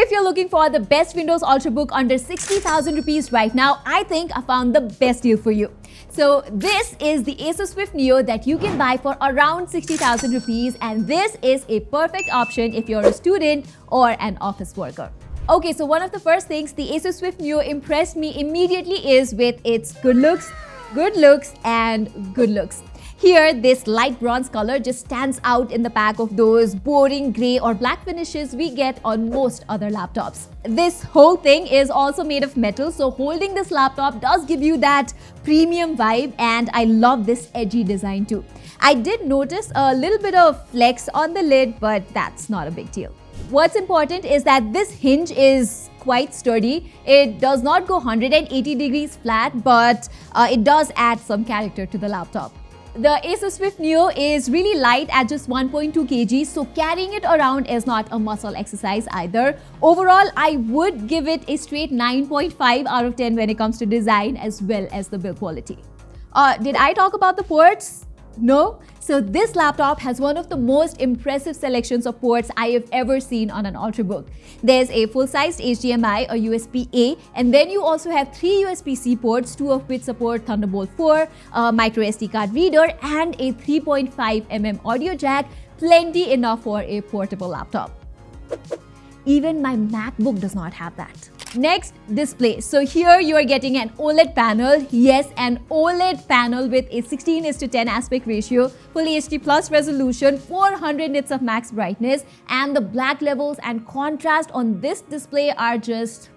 If you're looking for the best Windows Ultrabook under 60,000 rupees right now, I think I found the best deal for you. So this is the Acer Swift Neo that you can buy for around 60,000 rupees, and this is a perfect option if you're a student or an office worker. Okay, so one of the first things the Acer Swift Neo impressed me immediately is with its good looks, and good looks. Here, this light bronze color just stands out in the pack of those boring grey or black finishes we get on most other laptops. This whole thing is also made of metal, so holding this laptop does give you that premium vibe, and I love this edgy design too. I did notice a little bit of flex on the lid, but that's not a big deal. What's important is that this hinge is quite sturdy. It does not go 180 degrees flat, but it does add some character to the laptop. The Acer Swift Neo is really light at just 1.2 kg, so carrying it around is not a muscle exercise either. Overall, I would give it a straight 9.5 out of 10 when it comes to design as well as the build quality. Did I talk about the ports? No? So this laptop has one of the most impressive selections of ports I have ever seen on an Ultrabook. There's a full-sized HDMI, a USB-A, and then you also have 3 USB-C ports, 2 of which support Thunderbolt 4, a microSD card reader, and a 3.5mm audio jack, plenty enough for a portable laptop. Even my MacBook does not have that. Next, display. So here you are getting an OLED panel. Yes, an OLED panel with a 16:10 aspect ratio, full HD plus resolution, 400 nits of max brightness, and the black levels and contrast on this display are just...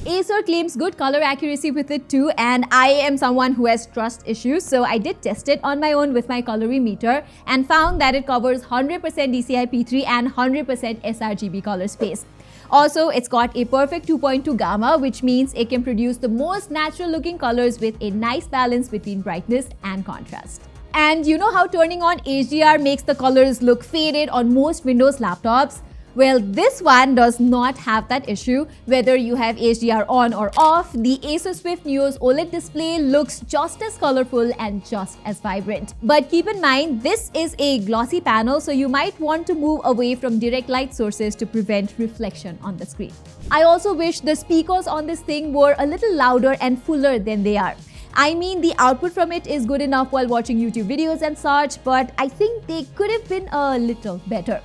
Acer claims good color accuracy with it too, and I am someone who has trust issues, so I did test it on my own with my colorimeter and found that it covers 100% DCI-P3 and 100% sRGB color space. Also, it's got a perfect 2.2 gamma, which means it can produce the most natural looking colors with a nice balance between brightness and contrast. And you know how turning on HDR makes the colors look faded on most Windows laptops? Well, this one does not have that issue. Whether you have HDR on or off, the Acer Swift Neo's OLED display looks just as colorful and just as vibrant. But keep in mind, this is a glossy panel, so you might want to move away from direct light sources to prevent reflection on the screen. I also wish the speakers on this thing were a little louder and fuller than they are. I mean, the output from it is good enough while watching YouTube videos and such, but I think they could have been a little better.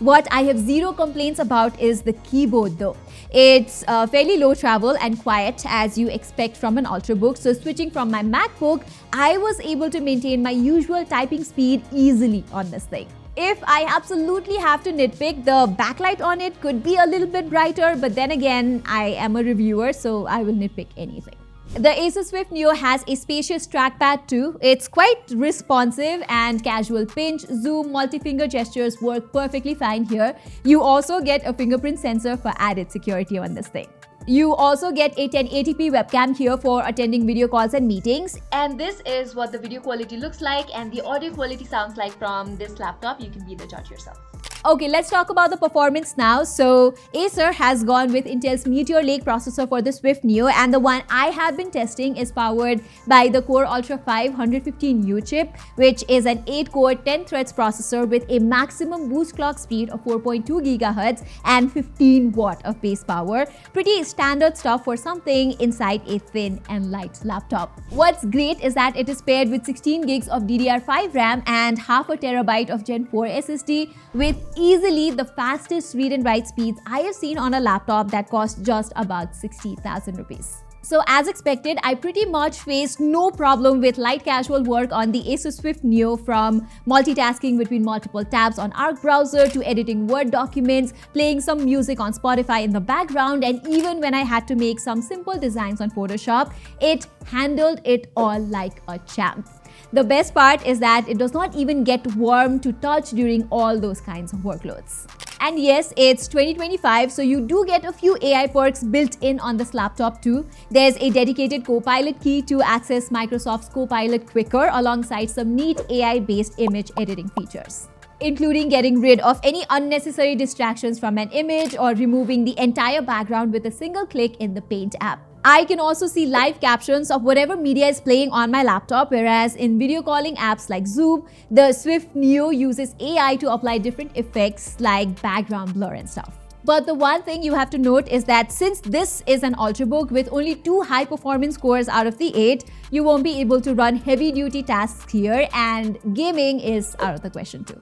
What I have zero complaints about is the keyboard though. It's fairly low travel and quiet as you expect from an Ultrabook, so switching from my MacBook, I was able to maintain my usual typing speed easily on this thing. If I absolutely have to nitpick, the backlight on it could be a little bit brighter, but then again, I am a reviewer, so I will nitpick anything. The Acer Swift Neo has a spacious trackpad too. It's quite responsive, and casual pinch, zoom, multi-finger gestures work perfectly fine here. You also get a fingerprint sensor for added security on this thing. You also get a 1080p webcam here for attending video calls and meetings. And this is what the video quality looks like and the audio quality sounds like from this laptop. You can be the judge yourself. Okay, let's talk about the performance now. So Acer has gone with Intel's Meteor Lake processor for the Swift Neo, and the one I have been testing is powered by the Core Ultra 5 115U chip, which is an 8-core 10 threads processor with a maximum boost clock speed of 4.2 GHz and 15 watt of base power. Pretty standard stuff for something inside a thin and light laptop. What's great is that it is paired with 16 gigs of DDR5 RAM and half a terabyte of Gen 4 SSD with easily the fastest read and write speeds I have seen on a laptop that cost just about 60,000 rupees. So as expected, I pretty much faced no problem with light casual work on the Acer Swift Neo, from multitasking between multiple tabs on Arc browser to editing Word documents, playing some music on Spotify in the background, and even when I had to make some simple designs on Photoshop, it handled it all like a champ. The best part is that it does not even get warm to touch during all those kinds of workloads. And yes, it's 2025, so you do get a few AI perks built in on this laptop too. There's a dedicated Copilot key to access Microsoft's Copilot quicker, alongside some neat AI-based image editing features, including getting rid of any unnecessary distractions from an image or removing the entire background with a single click in the Paint app. I can also see live captions of whatever media is playing on my laptop, whereas in video calling apps like Zoom, the Swift Neo uses AI to apply different effects like background blur and stuff. But the one thing you have to note is that since this is an Ultrabook with only 2 high performance cores out of the 8, you won't be able to run heavy duty tasks here, and gaming is out of the question too.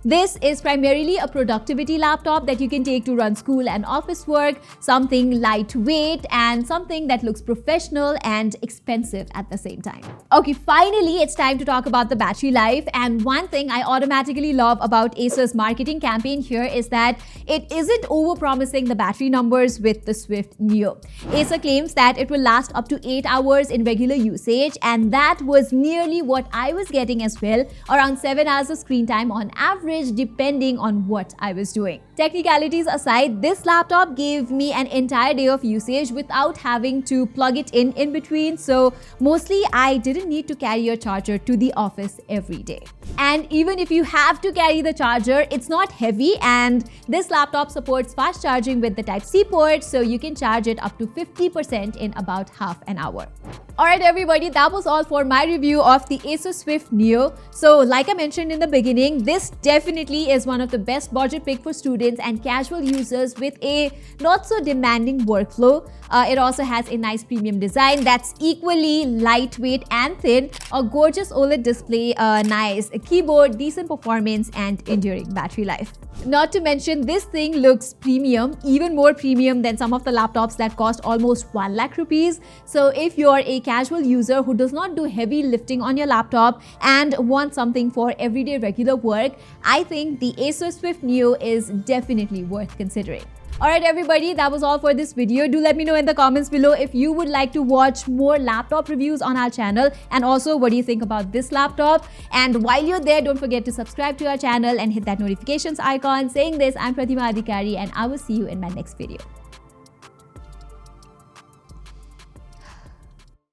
This is primarily a productivity laptop that you can take to run school and office work, something lightweight and something that looks professional and expensive at the same time. Okay, finally, it's time to talk about the battery life. And one thing I automatically love about Acer's marketing campaign here is that it isn't over-promising the battery numbers with the Swift Neo. Acer claims that it will last up to 8 hours in regular usage, and that was nearly what I was getting as well, around 7 hours of screen time on average, depending on what I was doing. Technicalities aside, this laptop gave me an entire day of usage without having to plug it in between, so mostly I didn't need to carry a charger to the office every day. And even if you have to carry the charger, it's not heavy, and this laptop supports fast charging with the Type-C port, so you can charge it up to 50% in about half an hour. Alright everybody, that was all for my review of the Acer Swift Neo. So like I mentioned in the beginning, this definitely is one of the best budget pick for students and casual users with a not so demanding workflow. It also has a nice premium design that's equally lightweight and thin, a gorgeous OLED display, a nice keyboard, decent performance, and enduring battery life. Not to mention, this thing looks premium, even more premium than some of the laptops that cost almost 1 lakh rupees. So if you're a casual user who does not do heavy lifting on your laptop and want something for everyday regular work, I think the Acer Swift Neo is definitely worth considering. Alright everybody, that was all for this video. Do let me know in the comments below if you would like to watch more laptop reviews on our channel, and also what do you think about this laptop. And while you're there, don't forget to subscribe to our channel and hit that notifications icon. Saying this, I'm Pratima and I will see you in my next video.